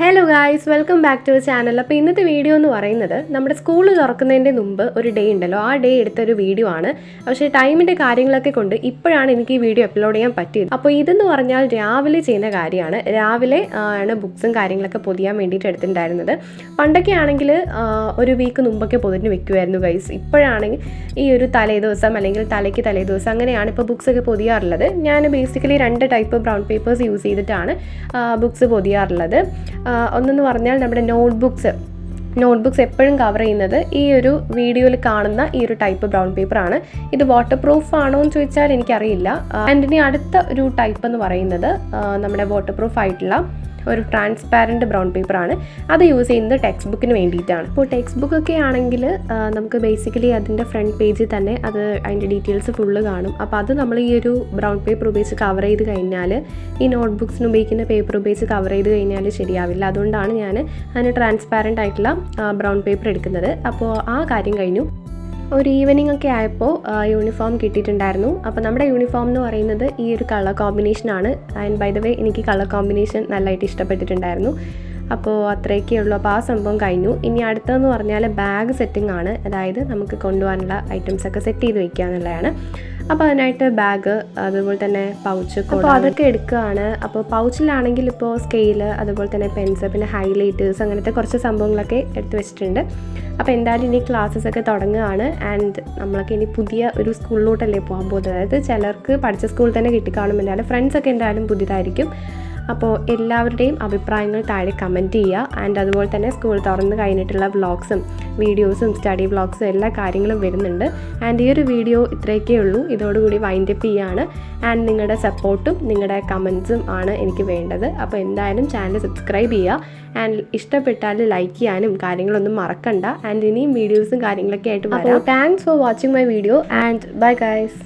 Hello guys, welcome back to channel. അപ്പോൾ ഇന്നത്തെ video എന്ന് പറയുന്നത് നമ്മുടെ സ്കൂൾ തുറക്കുന്നതിൻ്റെ മുമ്പ് ഒരു ഡേ ഉണ്ടല്ലോ, ആ ഡേ എടുത്തൊരു വീഡിയോ ആണ്. പക്ഷേ ടൈമിൻ്റെ കാര്യങ്ങളൊക്കെ കൊണ്ട് ഇപ്പോഴാണ് എനിക്ക് ഈ വീഡിയോ അപ്ലോഡ് ചെയ്യാൻ പറ്റിയത്. അപ്പോൾ ഇതെന്ന് പറഞ്ഞാൽ രാവിലെ ചെയ്യുന്ന കാര്യമാണ്. രാവിലെ ആണ് ബുക്സും കാര്യങ്ങളൊക്കെ പൊതിയാൻ വേണ്ടിയിട്ട് എടുത്തിട്ടുണ്ടായിരുന്നത്. പണ്ടൊക്കെ ആണെങ്കിൽ ഒരു വീക്ക് മുമ്പൊക്കെ പൊതിഞ്ഞ് വെക്കുമായിരുന്നു ഗൈസ്. ഇപ്പോഴാണെങ്കിൽ ഈ ഒരു തലേദിവസം അല്ലെങ്കിൽ തലയ്ക്ക് തലേദിവസം അങ്ങനെയാണ് ഇപ്പോൾ ബുക്സൊക്കെ പൊതിയാറുള്ളത്. ഞാൻ basically 2 type brown papers use ചെയ്തിട്ടാണ് ബുക്സ് പൊതിയാറുള്ളത്. ഒന്നെന്ന് പറഞ്ഞാൽ നമ്മുടെ നോട്ട്ബുക്സ് എപ്പോഴും കവർ ചെയ്യുന്നത് ഈ ഒരു വീഡിയോയിൽ കാണുന്ന ഈ ഒരു ടൈപ്പ് ബ്രൗൺ പേപ്പറാണ്. ഇത് വാട്ടർ പ്രൂഫ് ആണോ എന്ന് ചോദിച്ചാൽ എനിക്കറിയില്ല. ആൻഡ് ഇനി അടുത്ത ഒരു ടൈപ്പ് എന്ന് പറയുന്നത് നമ്മുടെ വാട്ടർ പ്രൂഫ് ആയിട്ടുള്ള ഒരു ട്രാൻസ്പാരൻറ്റ് ബ്രൗൺ പേപ്പറാണ്. അത് യൂസ് ചെയ്യുന്നത് ടെക്സ്റ്റ് ബുക്കിന് വേണ്ടിയിട്ടാണ്. ഇപ്പോൾ ടെക്സ്റ്റ് ബുക്കൊക്കെ ആണെങ്കിൽ നമുക്ക് ബേസിക്കലി അതിൻ്റെ ഫ്രണ്ട് പേജിൽ തന്നെ അതിൻ്റെ ഡീറ്റെയിൽസ് ഫുള്ള് കാണും. അപ്പോൾ അത് നമ്മൾ ഈ ഒരു ബ്രൗൺ പേപ്പർ ഉപയോഗിച്ച് കവർ ചെയ്ത് കഴിഞ്ഞാൽ, ഈ നോട്ട് ബുക്സിന് ഉപയോഗിക്കുന്ന പേപ്പർ ഉപയോഗിച്ച് കവർ ചെയ്ത് കഴിഞ്ഞാൽ ശരിയാവില്ല. അതുകൊണ്ടാണ് ഞാൻ അതിന് ട്രാൻസ്പാരൻ്റ് ആയിട്ടുള്ള ബ്രൗൺ പേപ്പർ എടുക്കുന്നത്. അപ്പോൾ ആ കാര്യം കഴിഞ്ഞു. ഒരു ഈവനിങ് ഒക്കെ ആയപ്പോൾ യൂണിഫോം കിട്ടിയിട്ടുണ്ടായിരുന്നു. അപ്പോൾ നമ്മുടെ യൂണിഫോം എന്ന് പറയുന്നത് ഈ ഒരു കളർ കോമ്പിനേഷനാണ്. ആൻഡ് ബൈ ദ വേ എനിക്ക് കളർ കോമ്പിനേഷൻ നല്ലതായിട്ട് ഇഷ്ടപ്പെട്ടിട്ടുണ്ടായിരുന്നു. അപ്പോൾ അത്രയൊക്കെ ഉള്ളൂ. അപ്പോൾ ആ സംഭവം കഴിഞ്ഞു. ഇനി അടുത്തതെന്ന് പറഞ്ഞാൽ ബാഗ് സെറ്റിംഗ് ആണ്. അതായത് നമുക്ക് കൊണ്ടുപോകാനുള്ള ഐറ്റംസൊക്കെ സെറ്റ് ചെയ്ത് വയ്ക്കുക എന്നുള്ളതാണ്. അപ്പോൾ അതിനായിട്ട് ബാഗ്, അതുപോലെ തന്നെ പൗച്ച്, അപ്പോൾ അതൊക്കെ എടുക്കുകയാണ്. അപ്പോൾ പൗച്ചിലാണെങ്കിൽ ഇപ്പോൾ സ്കെയില്, അതുപോലെ തന്നെ പെൻസ്, പിന്നെ ഹൈലൈറ്റേഴ്സ്, അങ്ങനത്തെ കുറച്ച് സംഭവങ്ങളൊക്കെ എടുത്ത് വെച്ചിട്ടുണ്ട്. അപ്പോൾ എന്തായാലും ഇനി ക്ലാസ്സസൊക്കെ തുടങ്ങുകയാണ്. ആൻഡ് നമ്മളൊക്കെ ഇനി പുതിയ ഒരു സ്കൂളിലോട്ടല്ലേ പോകാൻ പോകുന്നത്. അതായത് ചിലർക്ക് പഠിച്ച സ്കൂളിൽ തന്നെ കിട്ടിക്കാണും, എന്തായാലും ഫ്രണ്ട്സൊക്കെ എന്തായാലും പുതിയതായിരിക്കും. അപ്പോൾ എല്ലാവരുടെയും അഭിപ്രായങ്ങൾ താഴെ കമൻറ്റ് ചെയ്യുക. ആൻഡ് അതുപോലെ തന്നെ സ്കൂൾ തുറന്ന് കഴിഞ്ഞിട്ടുള്ള വ്ളോഗ്സും വീഡിയോസും സ്റ്റഡി വ്ളോഗ്സും എല്ലാ കാര്യങ്ങളും വരുന്നുണ്ട്. ആൻഡ് ഈ ഒരു വീഡിയോ ഇത്രയൊക്കെ ഉള്ളൂ. ഇതോടുകൂടി വൈൻഡപ്പ് ചെയ്യുകയാണ്. ആൻഡ് നിങ്ങളുടെ സപ്പോർട്ടും നിങ്ങളുടെ കമൻസും ആണ് എനിക്ക് വേണ്ടത്. അപ്പോൾ എന്തായാലും ചാനൽ സബ്സ്ക്രൈബ് ചെയ്യുക. ആൻഡ് ഇഷ്ടപ്പെട്ടാൽ ലൈക്ക് ചെയ്യാനും കാര്യങ്ങളൊന്നും മറക്കണ്ട. ആൻഡ് ഇനിയും വീഡിയോസും കാര്യങ്ങളൊക്കെ ആയിട്ട് വരാം. Thanks for watching my video and bye guys.